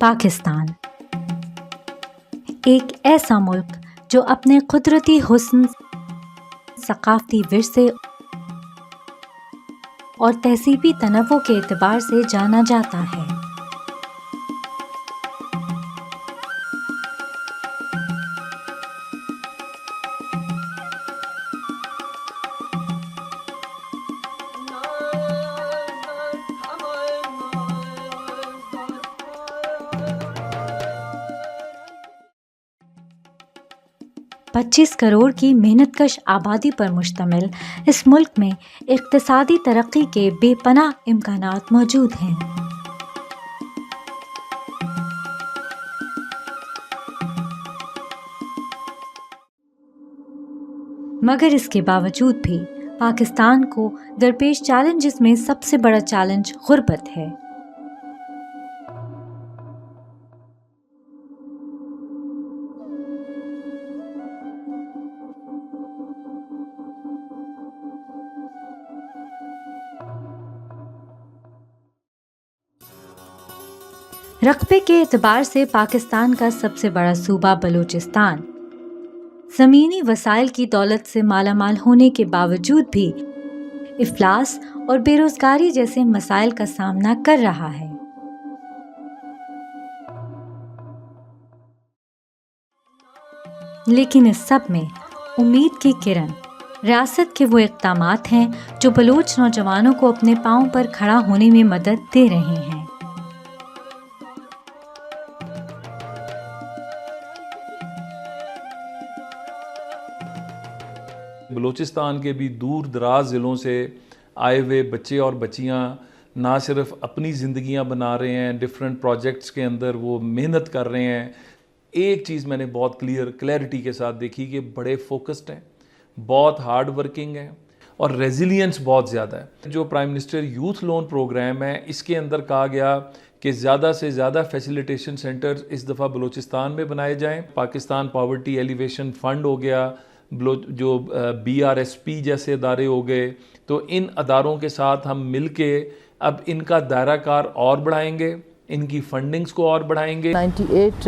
پاکستان ایک ایسا ملک جو اپنے قدرتی حسن، ثقافتی ورثے اور تہذیبی تنوع کے اعتبار سے جانا جاتا ہے۔ پچیس کروڑ کی محنت کش آبادی پر مشتمل اس ملک میں اقتصادی ترقی کے بے پناہ امکانات موجود ہیں۔ مگر اس کے باوجود بھی پاکستان کو درپیش چیلنجز میں سب سے بڑا چیلنج غربت ہے۔ رقبے کے اعتبار سے پاکستان کا سب سے بڑا صوبہ بلوچستان زمینی وسائل کی دولت سے مالا مال ہونے کے باوجود بھی افلاس اور بے روزگاری جیسے مسائل کا سامنا کر رہا ہے۔ لیکن اس سب میں امید کی کرن ریاست کے وہ اقدامات ہیں جو بلوچ نوجوانوں کو اپنے پاؤں پر کھڑا ہونے میں مدد دے رہے ہیں۔ بلوچستان کے بھی دور دراز ضلعوں سے آئے ہوئے بچے اور بچیاں نہ صرف اپنی زندگیاں بنا رہے ہیں، ڈیفرنٹ پروجیکٹس کے اندر وہ محنت کر رہے ہیں۔ ایک چیز میں نے بہت کلیئرٹی کے ساتھ دیکھی کہ بڑے فوکسڈ ہیں، بہت ہارڈ ورکنگ ہیں اور ریزیلینس بہت زیادہ ہے۔ جو prime minister youth loan programme ہے، اس کے اندر کہا گیا کہ زیادہ سے زیادہ فیسیلیٹیشن سینٹرز اس دفعہ بلوچستان میں بنائے جائیں۔ پاکستان پاورٹی ایلیویشن فنڈ ہو گیا، جو BRSP جیسے ادارے ہو گئے، تو ان اداروں کے ساتھ ہم مل کے اب ان کا دائرہ کار اور بڑھائیں گے، ان کی فنڈنگز کو اور بڑھائیں گے۔ 98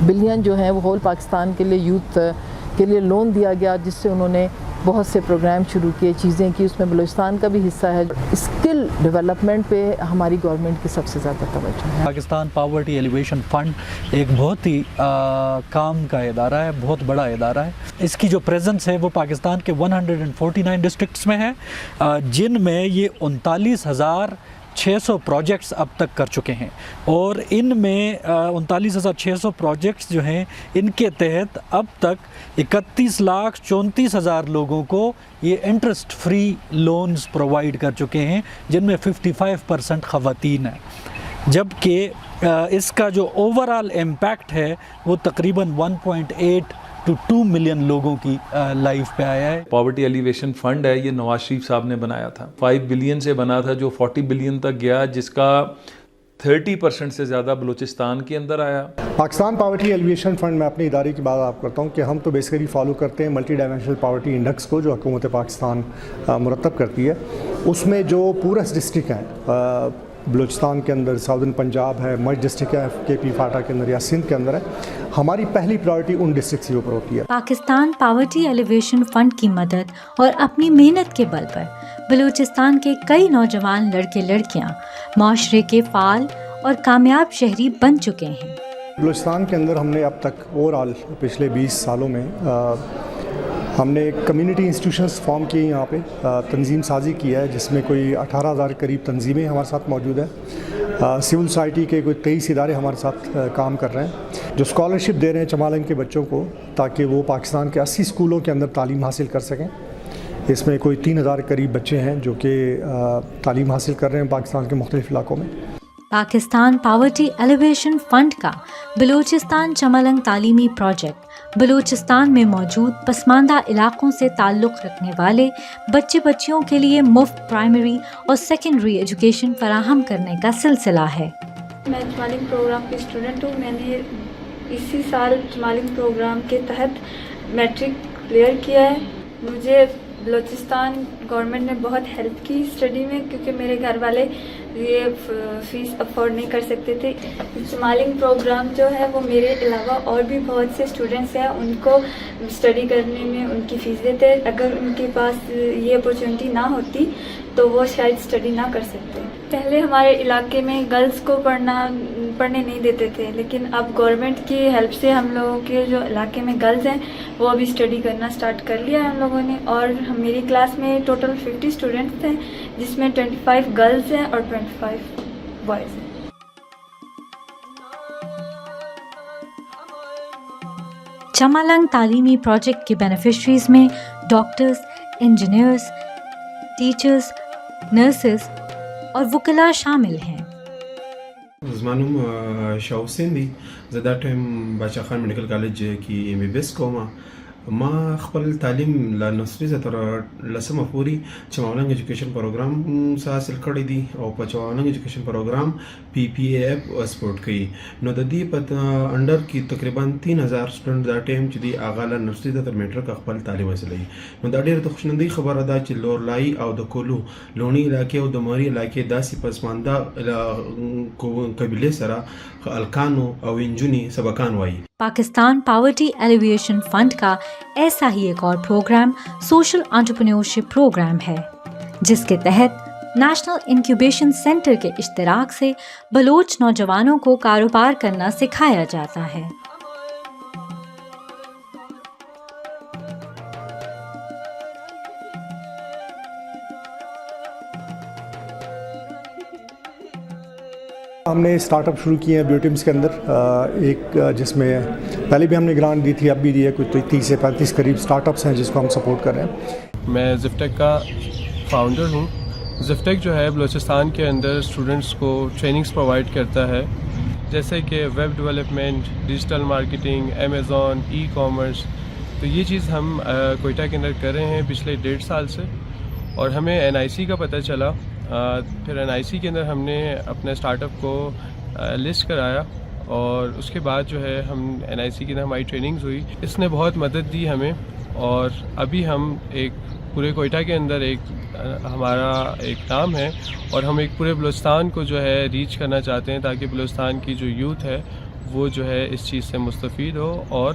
بلین جو ہیں وہ ہول پاکستان کے لیے یوتھ کے لیے لون دیا گیا، جس سے انہوں نے بہت سے پروگرام شروع کیے، چیزیں کی، اس میں بلوچستان کا بھی حصہ ہے۔ اسکل ڈیولپمنٹ پہ ہماری گورنمنٹ کی سب سے زیادہ توجہ ہے۔ پاکستان پاورٹی ایلیویشن فنڈ ایک بہت ہی کام کا ادارہ ہے، بہت بڑا ادارہ ہے۔ اس کی جو پریزنس ہے وہ پاکستان کے 149 ڈسٹرکٹس میں ہے، جن میں یہ 39,600 پروجیکٹس اب تک کر چکے ہیں، اور ان میں 39,600 پروجیکٹس جو ہیں، ان کے تحت اب تک 31,34,000 لوگوں کو یہ انٹرسٹ فری لونز پرووائڈ کر چکے ہیں، جن میں 55% خواتین ہیں، جبکہ اس کا جو اوورال امپیکٹ ہے وہ تقریباً 1.8 to 2 ملین لوگوں کی لائف پہ آیا ہے۔ پاورٹی ایلیویشن فنڈ ہے، یہ نواز شریف صاحب نے بنایا تھا، 5 بلین سے بنا تھا، جو 40 بلین تک گیا، جس کا 30% سے زیادہ بلوچستان کے اندر آیا۔ پاکستان پاورٹی ایلیویشن فنڈ میں اپنی ادارے کی بات آپ کرتا ہوں کہ ہم تو بیسیکلی فالو کرتے ہیں ملٹی ڈائمینشنل پاورٹی انڈیکس کو، جو حکومت پاکستان مرتب کرتی ہے۔ اس میں جو پورس ڈسٹرکٹ ہیں بلوچستان کے اندر، ساؤدرن پنجاب ہے، مج ڈسٹرکٹ ہے KP فاٹا کے اندر یا سندھ کے اندر ہے، ہماری پہلی پرائورٹی ان ڈسٹرکٹ کے اوپر ہوتی ہے۔ پاکستان پاورٹی ایلیویشن فنڈ کی مدد اور اپنی محنت کے بل پر بلوچستان کے کئی نوجوان لڑکے لڑکیاں معاشرے کے فعال اور کامیاب شہری بن چکے ہیں۔ بلوچستان کے اندر ہم نے اب تک اوورآل پچھلے 20 سالوں میں ہم نے کمیونٹی انسٹیٹیوشنز فارم کیے، یہاں پہ تنظیم سازی کیا ہے، جس میں کوئی 18,000 قریب تنظیمیں ہمارے ساتھ موجود ہیں۔ سول سوسائٹی کے کوئی 23 ادارے ہمارے ساتھ کام کر رہے ہیں، جو اسکالرشپ دے رہے ہیں چمالنگ کے بچوں کو، تاکہ وہ پاکستان کے 80 اسکولوں کے اندر تعلیم حاصل کر سکیں۔ اس میں کوئی 3,000 قریب بچے ہیں جو کہ تعلیم حاصل کر رہے ہیں پاکستان کے مختلف علاقوں میں۔ پاکستان پاورٹی ایلیویشن فنڈ کا بلوچستان چملنگ تعلیمی پروجیکٹ بلوچستان میں موجود پسماندہ علاقوں سے تعلق رکھنے والے بچے بچیوں کے لیے مفت پرائمری اور سیکنڈری ایجوکیشن فراہم کرنے کا سلسلہ ہے۔ میں چمالنگ پروگرام کی اسٹوڈنٹ ہوں۔ میں نے اسی سال چمالنگ پروگرام کے تحت میٹرک کلیئر کیا ہے۔ مجھے بلوچستان گورنمنٹ نے بہت ہیلپ کی اسٹڈی میں، کیونکہ میرے گھر والے یہ فیس افورڈ نہیں کر سکتے تھے. اسمائلنگ پروگرام جو ہے وہ میرے علاوہ اور بھی بہت سے اسٹوڈنٹس ہیں، ان کو اسٹڈی کرنے میں ان کی فیس دیتے. اگر ان کے پاس یہ اپرچونیٹی نہ ہوتی تو وہ شاید اسٹڈی نہ کر سکتے. پہلے ہمارے علاقے میں گرلس کو پڑھنے نہیں دیتے تھے، لیکن اب گورنمنٹ کی ہیلپ سے ہم لوگوں کے جو علاقے میں گرلز ہیں وہ ابھی اسٹڈی کرنا سٹارٹ کر لیا ہے ہم لوگوں نے. اور میری کلاس میں ٹوٹل 50 اسٹوڈنٹس ہیں، جس میں 25 گرلز ہیں اور 25 بوائز ہیں. چمالنگ تعلیمی پروجیکٹ کے بینیفیشریز میں ڈاکٹرز، انجینئرز، ٹیچرز، نرسز اور وکلاء شامل ہیں. زمانم شاه حسین دی، زه دا ټایم باچا خان میډیکل کالج کې ایم بی بی ایس کوم. ما خپل تعلیم له نصري زه تر لسمه پورې چمالنګ ایجوکیشن پروګرام څخه حاصل کړی دی او په چمالنګ ایجوکیشن پروګرام پی پی اے ایپ سپورټ کوي. نو د دې په انډر کې تقریبا 3000 سټوډنټ دا ټایم چې دی هغه له نصري تر میټرک خپل تعلیم حاصلوي. نو دا ډېره د خوشنندۍ خبره ده چې لورلای او د کولو لونی علاقې او د مری علاقې داسې پسمانده قبیلې سره الکانو او انجونی سبقان وایي. پاکستان پاورٹی ایلیویشن فنڈ کا ایسا ہی ایک اور پروگرام سوشل انٹرپرینیورشپ پروگرام ہے، جس کے تحت نیشنل انکیوبیشن سینٹر کے اشتراک سے بلوچ نوجوانوں کو کاروبار کرنا سکھایا جاتا ہے. ہم نے اسٹارٹ اپ شروع کیے ہیں بیوٹیمس کے اندر، ایک جس میں پہلے بھی ہم نے گرانٹ دی تھی، اب بھی دی ہے. کوئی 30 سے 35 قریب اسٹارٹ اپس ہیں جس کو ہم سپورٹ کر رہے ہیں. میں زفٹیک کا فاؤنڈر ہوں. زفٹیک جو ہے بلوچستان کے اندر اسٹوڈنٹس کو ٹریننگز پرووائڈ کرتا ہے، جیسے کہ web development, digital marketing, Amazon, e commerce. تو یہ چیز ہم کوئٹہ کے اندر کر رہے ہیں پچھلے 1.5 سال سے. اور ہمیں این آئی سی کا پتہ چلا، پھر این آئی سی کے اندر ہم نے اپنے اسٹارٹ اپ کو لسٹ کرایا، اور اس کے بعد جو ہے ہم این آئی سی کے اندر ہماری ٹریننگز ہوئی. اس نے بہت مدد دی ہمیں، اور ابھی ہم ایک پورے کوئٹہ کے اندر ہمارا ایک نام ہے، اور ہم ایک پورے بلوچستان کو جو ہے ریچ کرنا چاہتے ہیں، تاکہ بلوچستان کی جو یوتھ ہے وہ جو ہے اس چیز سے مستفید ہو اور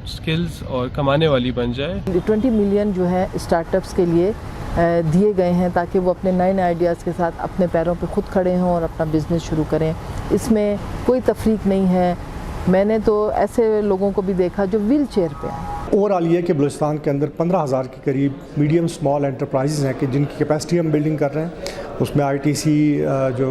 سکلز اور کمانے والی بن جائے. 20 ملین جو ہے اسٹارٹ اپس کے لیے دیے گئے ہیں، تاکہ وہ اپنے نئے نئے آئیڈیاز کے ساتھ اپنے پیروں پہ خود کھڑے ہوں اور اپنا بزنس شروع کریں. اس میں کوئی تفریق نہیں ہے. میں نے تو ایسے لوگوں کو بھی دیکھا جو ویل چیئر پہ ہیں. اوور آل یہ کہ بلوچستان کے اندر 15,000 کے قریب میڈیم اسمال انٹرپرائزز ہیں کہ جن کی کیپیسٹی ہم بلڈنگ کر رہے ہیں. اس میں آئی ٹی سی جو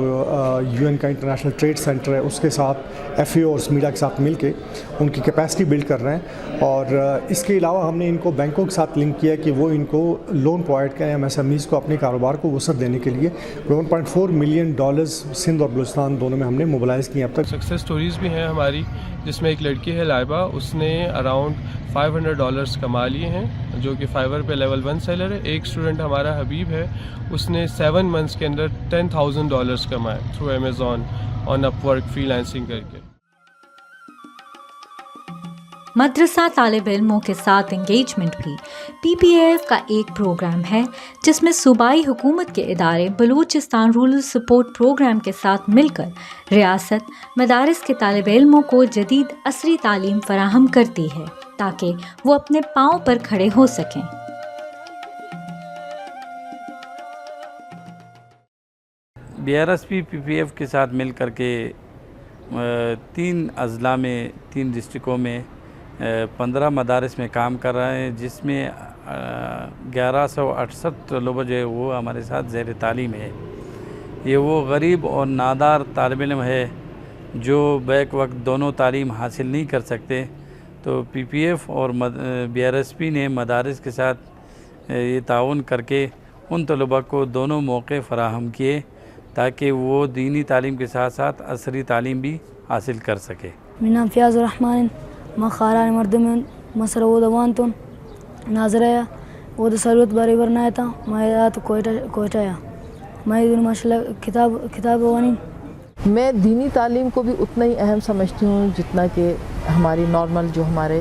یو این کا انٹرنیشنل ٹریڈ سینٹر ہے اس کے ساتھ ایف اے او اور سمیڈا کے ساتھ مل کے ان کی کیپیسٹی بلڈ کر رہے ہیں. اور اس کے علاوہ ہم نے ان کو بینکوں کے ساتھ لنک کیا کہ وہ ان کو لون پرووائڈ کریں ایم ایس ایم ایز کو اپنے کاروبار کو وسعت دینے کے لیے. 1.4 ملین ڈالرز سندھ اور بلوچستان دونوں میں ہم نے موبلائز کیے اب تک. سکسیس سٹوریز بھی ہیں ہماری، جس میں ایک لڑکی ہے لائبہ، اس نے اراؤنڈ $500 کما لیے ہیں، جو کہ فائور پہ لیول 1 سیلر ہے. ایک اسٹوڈنٹ ہمارا حبیب ہے، اس نے 7 منتھس کے اندر $10,000 کمائے تھرو امیزون آن اپ ورک فری لانسنگ کر کے. مدرسہ طالب علموں کے ساتھ انگیجمنٹ بھی پی پی اے ایف کا ایک پروگرام ہے، جس میں صوبائی حکومت کے ادارے بلوچستان رورل سپورٹ پروگرام کے ساتھ مل کر ریاست مدارس کے طالب علموں کو جدید عصری تعلیم فراہم کرتی ہے، تاکہ وہ اپنے پاؤں پر کھڑے ہو سکیں. B R S P P F کے ساتھ مل کر کے 3 اضلاع میں 3 ڈسٹرکوں میں 15 مدارس میں کام کر رہے ہیں، جس میں 1168 طلباء جو ہے وہ ہمارے ساتھ زیر تعلیم ہے. یہ وہ غریب اور نادار طالب علم ہے جو بیک وقت دونوں تعلیم حاصل نہیں کر سکتے. تو پی پی ایف اور بی آر ایس پی نے مدارس کے ساتھ یہ تعاون کر کے ان طلباء کو دونوں موقع فراہم کیے، تاکہ وہ دینی تعلیم کے ساتھ ساتھ عصری تعلیم بھی حاصل کر سکے. میرا نام فیاض الرحمن مخاران مردمن مصر و دوانتون ناظریا وہ ضرورت باری ورنہ تھا میں تو کوئٹہ میں ماشاء اللہ کتاب وانی. میں دینی تعلیم کو بھی اتنا ہی اہم سمجھتی ہوں جتنا کہ ہماری نارمل جو ہمارے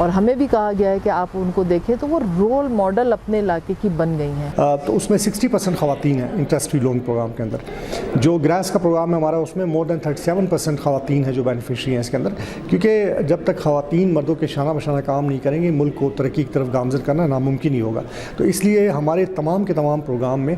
اور ہمیں بھی کہا گیا ہے کہ آپ ان کو دیکھیں تو وہ رول ماڈل اپنے علاقے کی بن گئی ہیں. تو اس میں 60% خواتین ہیں انٹرسٹ فری لون پروگرام کے اندر. جو گراس کا پروگرام ہے ہمارا اس میں مور دین 37% خواتین ہیں جو بینیفیشری ہیں اس کے اندر, کیونکہ جب تک خواتین مردوں کے شانہ بشانہ کام نہیں کریں گے ملک کو ترقی کی طرف گامزن کرنا ناممکن ہی ہوگا. تو اس لیے ہمارے تمام کے تمام پروگرام میں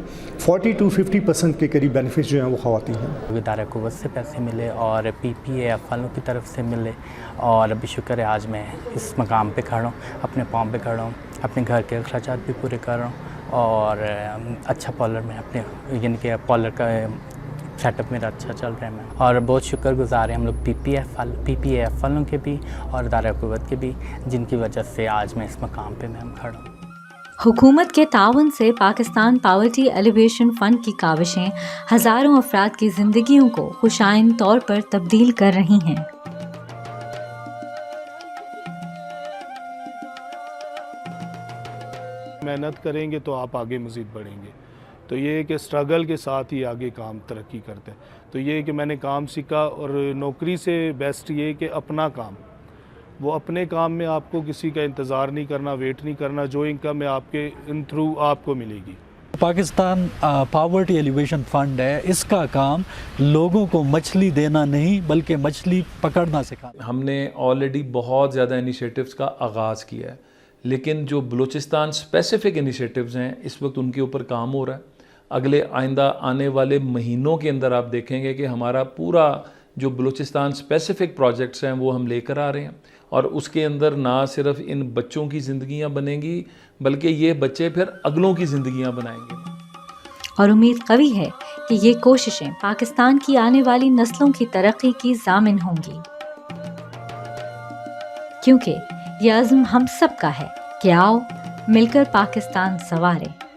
40 to 50% کے قریب بینیفٹ جو ہیں وہ خواتین ہیں. ادارہ قوت سے پیسے ملے اور PPAF والوں کی طرف سے ملے, اور ابھی شکر ہے آج میں اس مقام پہ کھڑا ہوں, اپنے پاؤں پہ کھڑا ہوں, اپنے گھر کے اخراجات بھی پورے کر رہا ہوں, اور اچھا پارلر میں اپنے یعنی کہ پارلر کا سیٹ اپ میرا اچھا چل رہا ہے. میں اور بہت شکر گزار ہیں ہم لوگ PPAF والوں کے بھی اور ادارہ قوت کے بھی, جن کی وجہ سے آج میں اس مقام پہ میں کھڑا ہوں. حکومت کے تعاون سے پاکستان پاورٹی ایلیویشن فنڈ کی کاوشیں ہزاروں افراد کی زندگیوں کو خوشائن طور پر تبدیل کر رہی ہیں. محنت کریں گے تو آپ آگے مزید بڑھیں گے. تو یہ ہے کہ اسٹرگل کے ساتھ ہی آگے کام ترقی کرتے ہیں. تو یہ ہے کہ میں نے کام سیکھا, اور نوکری سے بیسٹ یہ ہے کہ اپنا کام, وہ اپنے کام میں آپ کو کسی کا انتظار نہیں کرنا, ویٹ نہیں کرنا, جو انکم ہے آپ کے ان تھرو آپ کو ملے گی. پاکستان پاورٹی ایلیویشن فنڈ ہے, اس کا کام لوگوں کو مچھلی دینا نہیں بلکہ مچھلی پکڑنا سکھانا. ہم نے آلریڈی بہت زیادہ انیشیٹوز کا آغاز کیا ہے, لیکن جو بلوچستان اسپیسیفک انیشیٹوز ہیں اس وقت ان کے اوپر کام ہو رہا ہے. اگلے آئندہ آنے والے مہینوں کے اندر آپ دیکھیں گے کہ ہمارا پورا جو بلوچستان اسپیسیفک پروجیکٹس ہیں وہ ہم لے کر آ رہے ہیں, اور اس کے اندر نہ صرف ان بچوں کی زندگیاں بنیں گی بلکہ یہ بچے پھر اگلوں کی زندگیاں بنائیں گے. اور امید قوی ہے کہ یہ کوششیں پاکستان کی آنے والی نسلوں کی ترقی کی ضامن ہوں گی, کیونکہ یہ عزم ہم سب کا ہے کہ آؤ مل کر پاکستان سنواریں.